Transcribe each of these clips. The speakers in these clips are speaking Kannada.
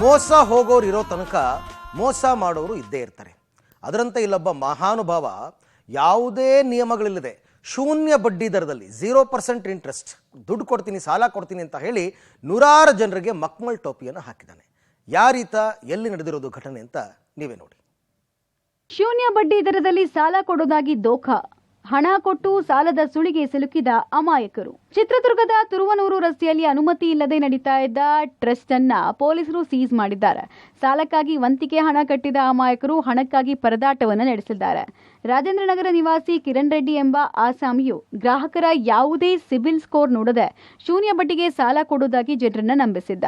ಮೋಸ ಹೋಗೋರು ಇರೋ ತನಕ ಮೋಸ ಮಾಡೋರು ಇದ್ದೇ ಇರ್ತಾರೆ. ಅದರಂತೆ ಇಲ್ಲೊಬ್ಬ ಮಹಾನುಭಾವ ಯಾವುದೇ ನಿಯಮಗಳಿಲ್ಲದೆ ಶೂನ್ಯ ಬಡ್ಡಿ ದರದಲ್ಲಿ 0% ಇಂಟ್ರೆಸ್ಟ್ ದುಡ್ಡು ಕೊಡ್ತೀನಿ, ಸಾಲ ಕೊಡ್ತೀನಿ ಅಂತ ಹೇಳಿ ನೂರಾರು ಜನರಿಗೆ ಮಕ್ಮಲ್ ಟೋಪಿಯನ್ನು ಹಾಕಿದ್ದಾನೆ. ಯಾರೀತ, ಎಲ್ಲಿ ನಡೆದಿರೋದು ಘಟನೆ ಅಂತ ನೀವೇ ನೋಡಿ. ಶೂನ್ಯ ಬಡ್ಡಿ ದರದಲ್ಲಿ ಸಾಲ ಕೊಡೋದಾಗಿ ದೋಖಾ, ಹಣ ಕೊಟ್ಟು ಸಾಲದ ಸುಳಿಗೆ ಸಿಲುಕಿದ ಅಮಾಯಕರು. ಚಿತ್ರದುರ್ಗದ ತುರುವನೂರು ರಸ್ತೆಯಲ್ಲಿ ಅನುಮತಿ ಇಲ್ಲದೆ ನಡೀತಾ ಇದ್ದ ಟ್ರಸ್ಟ್ ಅನ್ನ ಪೊಲೀಸರು ಸೀಸ್ ಮಾಡಿದ್ದಾರೆ. ಸಾಲಕ್ಕಾಗಿ ವಂತಿಕೆ ಹಣ ಕಟ್ಟಿದ ಅಮಾಯಕರು ಹಣಕ್ಕಾಗಿ ಪರದಾಟವನ್ನು ನಡೆಸಿದ್ದಾರೆ. ರಾಜೇಂದ್ರನಗರ ನಿವಾಸಿ ಕಿರಣ್ ರೆಡ್ಡಿ ಎಂಬ ಆಸಾಮಿಯು ಗ್ರಾಹಕರ ಯಾವುದೇ ಸಿಬಿಲ್ ಸ್ಕೋರ್ ನೋಡದೆ ಶೂನ್ಯ ಬಡ್ಡಿಗೆ ಸಾಲ ಕೊಡುವುದಾಗಿ ಜನರನ್ನ ನಂಬಿಸಿದ್ದ.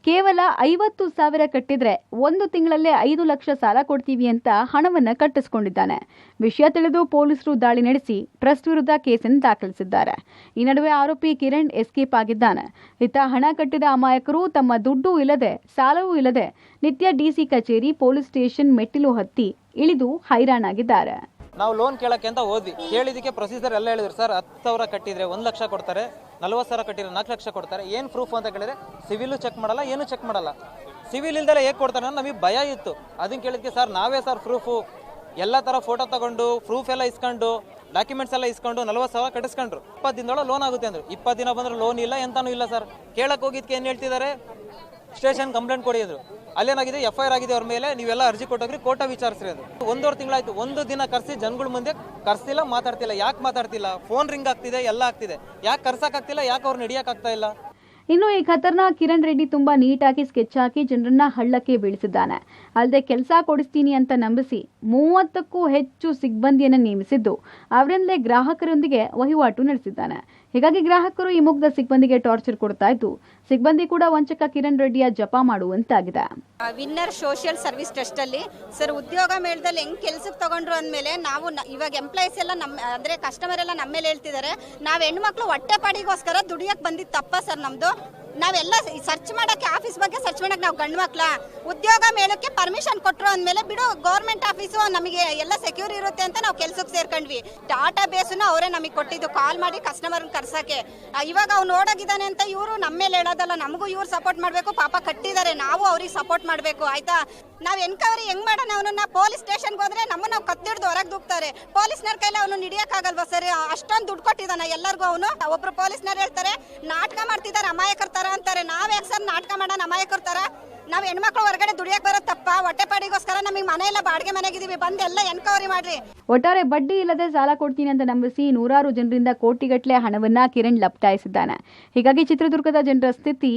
ಕೇವಲ 50,000 ಕಟ್ಟಿದ್ರೆ 1 ತಿಂಗಳಲ್ಲೇ 5 ಲಕ್ಷ ಸಾಲ ಕೊಡ್ತೀವಿ ಅಂತ ಹಣವನ್ನ ಕಟ್ಟಿಸಿಕೊಂಡಿದ್ದಾನೆ. ವಿಷಯ ತಿಳಿದು ಪೊಲೀಸರು ದಾಳಿ ನಡೆಸಿ ಟ್ರಸ್ಟ್ ವಿರುದ್ಧ ಕೇಸನ್ನು ದಾಖಲಿಸಿದ್ದಾರೆ. ಈ ನಡುವೆ ಆರೋಪಿ ಕಿರಣ್ ಎಸ್ಕೇಪ್ ಆಗಿದ್ದಾನೆ. ಇತ್ತ ಹಣ ಕಟ್ಟಿದ ಅಮಾಯಕರು ತಮ್ಮ ದುಡ್ಡು ಇಲ್ಲದೆ ಸಾಲವೂ ಇಲ್ಲದೆ ನಿತ್ಯ ಡಿಸಿ ಕಚೇರಿ, ಪೊಲೀಸ್ ಸ್ಟೇಷನ್ ಮೆಟ್ಟಿಲು ಹತ್ತಿ ಇಳಿದು ಹೈರಾಣಾಗಿದ್ದಾರೆ. ನಾವು ಲೋನ್ ಕೇಳಕ್ಕೆ ಅಂತ ಹೋದ್ವಿ. ಕೇಳಿದಕ್ಕೆ ಪ್ರೊಸೀಜರ್ ಎಲ್ಲ ಹೇಳಿದ್ರು. ಸರ್ 10,000 ಕಟ್ಟಿದ್ರೆ 1 ಲಕ್ಷ ಕೊಡ್ತಾರೆ, 40,000 ಕಟ್ಟಿದ್ರೆ 4 ಲಕ್ಷ ಕೊಡ್ತಾರೆ. ಏನು ಪ್ರೂಫ್ ಅಂತ ಕೇಳಿದ್ರೆ ಸಿವಿಲ್ ಚೆಕ್ ಮಾಡಲ್ಲ, ಏನು ಚೆಕ್ ಮಾಡಲ್ಲ. ಸಿವಿಲ್ ಇಲ್ದೆಲ್ಲ ಹೇಗೆ ಕೊಡ್ತಾರೆ ಅಂತ ನಮಗೆ ಭಯ ಇತ್ತು. ಅದನ್ನ ಕೇಳಿದಕ್ಕೆ ಸರ್ ನಾವೇ ಸರ್ ಪ್ರೂಫು ಎಲ್ಲ ಥರ ಫೋಟೋ ತಗೊಂಡು ಪ್ರೂಫ್ ಎಲ್ಲ ಇಸ್ಕೊಂಡು ಡಾಕ್ಯುಮೆಂಟ್ಸ್ ಎಲ್ಲ ಇಸ್ಕೊಂಡು 40,000 ಕಟ್ಟಿಸ್ಕೊಂಡ್ರು. 20 ದಿನದೊಳಗೆ ಲೋನ್ ಆಗುತ್ತೆ ಅಂದ್ರು. 20 ದಿನ ಬಂದ್ರೆ ಲೋನ್ ಇಲ್ಲ, ಎಂತಾನು ಇಲ್ಲ ಸರ್. ಕೇಳಕ್ಕೆ ಹೋಗಿದ್ಕೆ ಏನು ಹೇಳ್ತಿದ್ದಾರೆ, ಸ್ಟೇಷನ್ ಕಂಪ್ಲೇಂಟ್ ಕೊಡಿ ಅಂದ್ರು. ಅಲ್ಲೇನಾಗಿದೆ, FIR ಆಗಿದೆ ಅವ್ರ ಮೇಲೆ, ನೀವೆಲ್ಲ ಅರ್ಜಿ ಕೊಟ್ಟೋಗ್ರಿ, ಕೋರ್ಟ ವಿಚಾರಿಸ್ರಿ ಅಂದ್ರು. 1.5 ತಿಂಗಳಾಯ್ತು. 1 ದಿನ ಕರ್ಸಿ ಜನಗಳ ಮುಂದೆ ಕರ್ಸಿಲ್ಲ, ಮಾತಾಡ್ತಿಲ್ಲ. ಯಾಕೆ ಮಾತಾಡ್ತಿಲ್ಲ? ಫೋನ್ ರಿಂಗ್ ಆಗ್ತಿದೆ, ಎಲ್ಲ ಆಗ್ತಿದೆ. ಯಾಕೆ ಕರ್ಸಕ್ಕಾಗ್ತಿಲ್ಲ? ಯಾಕೆ ಅವ್ರು ನಡಿಯಕ್ ಆಗ್ತಾ ಇಲ್ಲ? ಇನ್ನು ಈ ಖತರ್ನಾಕ್ ಕಿರಣ್ ರೆಡ್ಡಿ ತುಂಬಾ ನೀಟಾಗಿ ಸ್ಕೆಚ್ ಹಾಕಿ ಜನರನ್ನ ಹಳ್ಳಕ್ಕೆ ಬೀಳಿಸಿದ್ದಾನೆ. ಅಲ್ಲದೆ ಕೆಲಸ ಕೊಡಿಸ್ತೀನಿ ಅಂತ ನಂಬಿಸಿ 30ಕ್ಕೂ ಹೆಚ್ಚು ಸಿಬ್ಬಂದಿಯನ್ನು ನೇಮಿಸಿದ್ದು ಅವರಿಂದಲೇ ಗ್ರಾಹಕರೊಂದಿಗೆ ವಹಿವಾಟು ನಡೆಸಿದ್ದಾನೆ. ಹೀಗಾಗಿ ಗ್ರಾಹಕರು ಈ ಮುಗ್ಧ ಸಿಬ್ಬಂದಿಗೆ ಟಾರ್ಚರ್ ಕೊಡ್ತಾ ಇದ್ದು ಸಿಬ್ಬಂದಿ ಕೂಡ ವಂಚಕ ಕಿರಣ್ ರೆಡ್ಡಿಯ ಜಪ ಮಾಡುವಂತಾಗಿದೆ. ವಿನ್ನರ್ ಸೋಷಿಯಲ್ ಸರ್ವಿಸ್ ಟ್ರಸ್ಟ್ ಅಲ್ಲಿ ಸರ್ ಉದ್ಯೋಗ ಮೇಳದಲ್ಲಿ ಹೆಂಗ್ ಕೆಲ್ಸಕ್ಕೆ ತಗೊಂಡ್ರು ಅಂದ್ಮೇಲೆ ನಾವು ಇವಾಗ ಎಂಪ್ಲಾಯೀಸ್ ಎಲ್ಲ ಅಂದ್ರೆ ಕಸ್ಟಮರ್ ಎಲ್ಲ ನಮ್ಮ ಮೇಲೆ ಹೇಳ್ತಿದ್ದಾರೆ. ನಾವ್ ಹೆಣ್ಮಕ್ಳು ಹೊಟ್ಟೆ ಪಾಡಿಗೋಸ್ಕರ ದುಡಿಯಕ್ ಬಂದಿದ್ ತಪ್ಪ ಸರ್ ನಮ್ದು? ನಾವೆಲ್ಲ ಸರ್ಚ್ ಮಾಡಕ್ಕೆ ಆಫೀಸ್ ಬಗ್ಗೆ ಸರ್ಚ್ ಮಾಡಕ್ಕೆ ನಾವು ಗಂಡು ಮಕ್ಳ ಉದ್ಯೋಗ ಮೇಳಕ್ಕೆ ಪರ್ಮಿಷನ್ ಕೊಟ್ಟರು ಅಂದ್ಮೇಲೆ ಬಿಡು, ಗೌರ್ಮೆಂಟ್ ಆಫೀಸು ನಮಗೆ ಎಲ್ಲ ಸೆಕ್ಯೂರ್ ಇರುತ್ತೆ ಅಂತ ನಾವು ಕೆಲ್ಸಕ್ಕೆ ಸೇರ್ಕೊಂಡ್ವಿ. ಡಾಟಾ ಬೇಸ್ನು ಅವರೇ ನಮಗೆ ಕೊಟ್ಟಿದ್ದು, ಕಾಲ್ ಮಾಡಿ ಕಸ್ಟಮರ್ ಕರ್ಸಕ್ಕೆ. ಇವಾಗ ಅವ್ನು ನೋಡೋಗಿದ್ದಾನೆ ಅಂತ ಇವರು ನಮ್ಮ ಮೇಲೆ ಹೇಳೋದಲ್ಲ, ನಮಗೂ ಇವ್ರು ಸಪೋರ್ಟ್ ಮಾಡಬೇಕು. ಪಾಪ ಕಟ್ಟಿದ್ದಾರೆ, ನಾವು ಅವ್ರಿಗೆ ಸಪೋರ್ಟ್ ಮಾಡಬೇಕು. ಆಯ್ತಾ? ನಾವು ಎನ್ಕವರಿ ಹೆಂಗ್ ಮಾಡೋಣ? ಅವನನ್ನ ಪೊಲೀಸ್ ಸ್ಟೇಷನ್ಗೆ ಹೋದ್ರೆ ನಮ್ಮನ್ನ ನಾವು ಕತ್ತಿಡ್ದು ಹೊರಗೆ ದೂಕ್ತಾರೆ. ಪೊಲೀಸ್ನರ್ ಕೈಲಿ ಅವನು ಹಿಡಿಯಕ್ಕಾಗಲ್ವಾ ಸರ್? ಅಷ್ಟೊಂದು ದುಡ್ಡು ಕೊಟ್ಟಿದ್ದಾನ ಎಲ್ಲರಿಗೂ ಅವನು. ಒಬ್ರು ಪೊಲೀಸ್ನರ್ ಹೇಳ್ತಾರೆ ನಾಟಕ ಮಾಡ್ತಿದ್ದಾರೆ, ಅಮಾಯಕರ ತರ ಅಂತಾರೆ. ನಾವ್ ಯಾಕೆ ಸರ್ ನಾಟಕ ಮಾಡೋಣ ಅಮಾಯಕರ ತರ? ನಾವ್ ಹೆಣ್ಮಕ್ಳು ಹೊರಗಡೆ ದುಡಿಯಕ್ ಬರೋ ತಪ್ಪ? ಹೊಟ್ಟೆ ಪಾಡಿಗೋಸ್ಕರ ನಮಗೆ ಮನೆ ಎಲ್ಲ ಬಾಡಿಗೆ ಮನೆಗಿದೀವಿ, ಬಂದು ಎಲ್ಲ ಎನ್ಕ್ವೈರಿ ಮಾಡ್ರಿ. ಒಟ್ಟಾರೆ ಬಡ್ಡಿ ಇಲ್ಲದೆ ಸಾಲ ಕೊಡ್ತೀನಿ ಅಂತ ನಂಬಿಸಿ ನೂರಾರು ಜನರಿಂದ ಕೋಟಿಗಟ್ಟಲೆ ಹಣವನ್ನ ಕಿರಣ್ ಲಪಟಾಯಿಸಿದ್ದಾನೆ. ಹೀಗಾಗಿ ಚಿತ್ರದುರ್ಗದ ಜನರ ಸ್ಥಿತಿ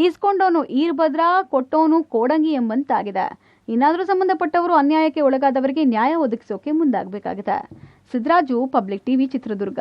ಈಸ್ಕೊಂಡವನು ಈರ್ಭದ್ರ, ಕೊಟ್ಟವನು ಕೋಡಂಗಿ ಎಂಬಂತಾಗಿದೆ. ಇನ್ನಾದರೂ ಸಂಬಂಧಪಟ್ಟವರು ಅನ್ಯಾಯಕ್ಕೆ ಒಳಗಾದವರಿಗೆ ನ್ಯಾಯ ಒದಗಿಸೋಕೆ ಮುಂದಾಗಬೇಕಾಗಿದೆ. Siddaraju, public TV, Chitradurga.